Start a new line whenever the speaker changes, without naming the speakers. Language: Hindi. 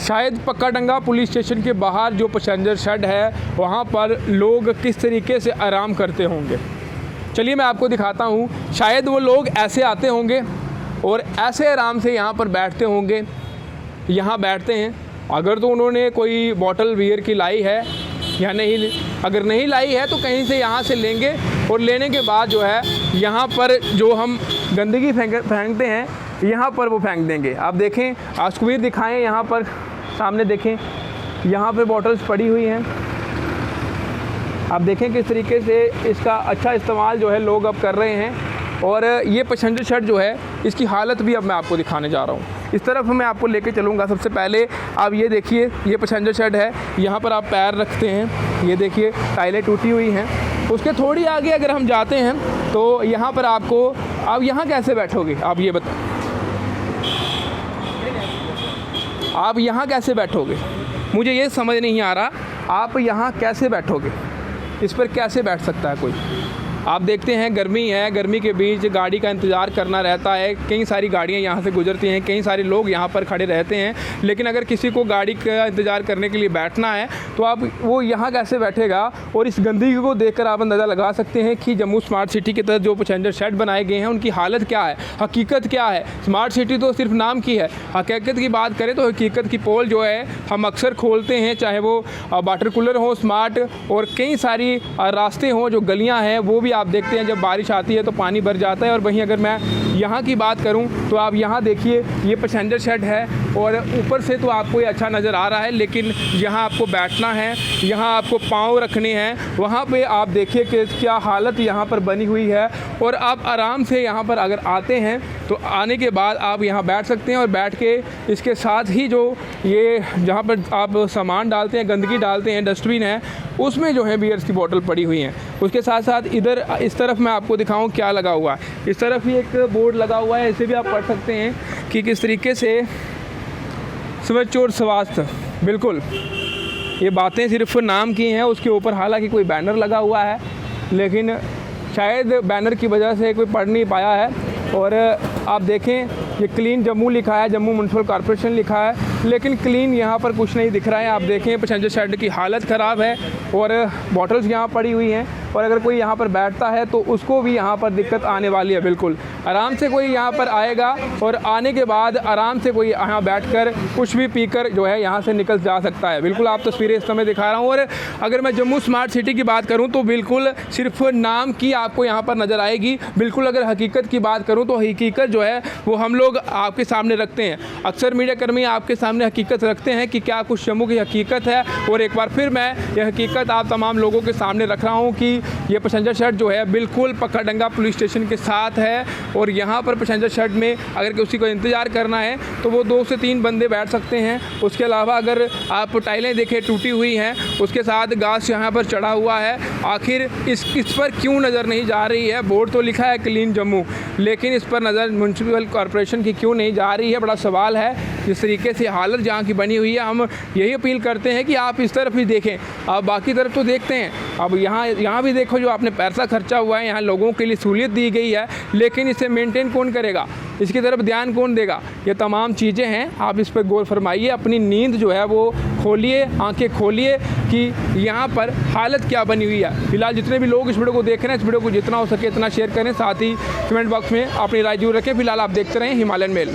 शायद पक्काडंगा पुलिस स्टेशन के बाहर जो पैसेंजर शेड है वहाँ पर लोग किस तरीके से आराम करते होंगे। चलिए मैं आपको दिखाता हूँ। शायद वो लोग ऐसे आते होंगे और ऐसे आराम से यहाँ पर बैठते होंगे। यहाँ बैठते हैं, अगर तो उन्होंने कोई बॉटल बियर की लाई है या नहीं, अगर नहीं लाई है तो कहीं से यहाँ से लेंगे और लेने के बाद जो है यहाँ पर जो हम गंदगी फेंकते हैं यहाँ पर वो फेंक देंगे। आप देखें, तस्वीर दिखाएं, यहाँ पर सामने देखें, यहाँ पे बॉटल्स पड़ी हुई हैं। आप देखें किस तरीके से इसका अच्छा इस्तेमाल जो है लोग अब कर रहे हैं। और ये पैसेंजर शेड जो है इसकी हालत भी अब मैं आपको दिखाने जा रहा हूँ। इस तरफ मैं आपको लेके चलूँगा। सबसे पहले आप ये देखिए, ये पैसेंजर शेड है, यहाँ पर आप पैर रखते हैं। ये देखिए टाइलें टूटी हुई हैं। उसके थोड़ी आगे अगर हम जाते हैं तो यहाँ पर आपको, आप यहाँ कैसे बैठोगे, आप ये बताओ, आप यहाँ कैसे बैठोगे? मुझे ये समझ नहीं आ रहा, आप यहाँ कैसे बैठोगे? इस पर कैसे बैठ सकता है कोई? आप देखते हैं गर्मी है, गर्मी के बीच गाड़ी का इंतज़ार करना रहता है। कई सारी गाड़ियां यहाँ से गुजरती हैं, कई सारे लोग यहाँ पर खड़े रहते हैं। लेकिन अगर किसी को गाड़ी का इंतज़ार करने के लिए बैठना है तो आप वो यहाँ कैसे बैठेगा? और इस गंदगी को देखकर आप अंदाज़ा लगा सकते हैं कि जम्मू स्मार्ट सिटी के तहत जो पैसेंजर शेड बनाए गए हैं उनकी हालत क्या है, हकीकत क्या है। स्मार्ट सिटी तो सिर्फ नाम की है, हकीकत की बात करें तो हकीकत की पोल जो है हम अक्सर खोलते हैं, चाहे वो वाटर कूलर हो स्मार्ट, और कई सारी रास्ते हों, जो गलियाँ हैं वो भी आप देखते हैं जब बारिश आती है तो पानी भर जाता है। और वहीं अगर मैं यहाँ की बात करूँ तो आप यहाँ देखिए, ये पैसेंजर शेड है और ऊपर से तो आपको ये अच्छा नज़र आ रहा है, लेकिन यहाँ आपको बैठना है, यहाँ आपको पाँव रखने हैं, वहाँ पे आप देखिए कि क्या हालत यहाँ पर बनी हुई है। और आप आराम से यहाँ पर अगर आते हैं तो आने के बाद आप यहाँ बैठ सकते हैं और बैठ के इसके साथ ही जो ये जहाँ पर आप सामान डालते हैं, गंदगी डालते हैं, डस्टबिन है, उसमें जो है बियर्स की बोतल पड़ी हुई हैं। उसके साथ साथ इधर इस तरफ मैं आपको दिखाऊं क्या लगा हुआ है। इस तरफ भी एक बोर्ड लगा हुआ है, इसे भी आप पढ़ सकते हैं कि किस तरीके से स्वच्छ और स्वास्थ्य, बिल्कुल ये बातें सिर्फ नाम की हैं। उसके ऊपर हालांकि कोई बैनर लगा हुआ है, लेकिन शायद बैनर की वजह से कोई पढ़ नहीं पाया है। और आप देखें, ये क्लीन जम्मू लिखा है, जम्मू म्यूनसिपल कॉर्पोरेशन लिखा है, लेकिन क्लीन यहाँ पर कुछ नहीं दिख रहा है। आप देखें पैसेंजर शेड की हालत ख़राब है और बॉटल्स यहाँ पड़ी हुई हैं। और अगर कोई यहाँ पर बैठता है तो उसको भी यहाँ पर दिक्कत आने वाली है। बिल्कुल आराम से कोई यहाँ पर आएगा और आने के बाद आराम से कोई यहाँ बैठकर कुछ भी पीकर जो है यहाँ से निकल जा सकता है। बिल्कुल आप तस्वीरें इस समय दिखा रहा हूँ। और अगर मैं जम्मू स्मार्ट सिटी की बात करूँ तो बिल्कुल सिर्फ नाम की आपको यहाँ पर नज़र आएगी। बिल्कुल अगर हकीकत की बात करूँ तो हकीकत जो है वो हम लोग आपके सामने रखते हैं। अक्सर मीडिया कर्मी आपके सामने हकीकत रखते हैं कि क्या कुछ जम्मू की हकीकत है। और एक बार फिर मैं यह हकीकत आप तमाम लोगों के सामने रख रहा हूँ कि ये पैसेंजर शेड जो है बिल्कुल पक्काडंगा पुलिस स्टेशन के साथ है। और यहाँ पर पैसेंजर शेड में अगर किसी को इंतज़ार करना है तो वो 2 से 3 बंदे बैठ सकते हैं। उसके अलावा अगर आप टाइलें देखें टूटी हुई हैं, उसके साथ घास यहाँ पर चढ़ा हुआ है। आखिर इस पर क्यों नज़र नहीं जा रही है? बोर्ड तो लिखा है क्लीन जम्मू, लेकिन इस पर नज़र म्यूनसिपल कॉर्पोरेशन की क्यों नहीं जा रही है? बड़ा सवाल है। जिस तरीके से हालत जहाँ की बनी हुई है, हम यही अपील करते हैं कि आप इस तरफ ही देखें, आप बाकी तरफ तो देखते हैं। अब यहाँ भी देखो, जो आपने पैसा खर्चा हुआ है, यहाँ लोगों के लिए सहूलियत दी गई है, लेकिन इसे मेंटेन कौन करेगा? इसकी तरफ ध्यान कौन देगा? ये तमाम चीज़ें हैं, आप इस पर गौर फरमाइए। अपनी नींद जो है वो खोलिए, आंखें खोलिए कि यहाँ पर हालत क्या बनी हुई है। फिलहाल जितने भी लोग इस वीडियो को देख रहे हैं, इस वीडियो को जितना हो सके इतना शेयर करें, साथ ही कमेंट बॉक्स में अपनी राय जरूर रखें। फिलहाल आप देखते रहें हिमालयन मेल।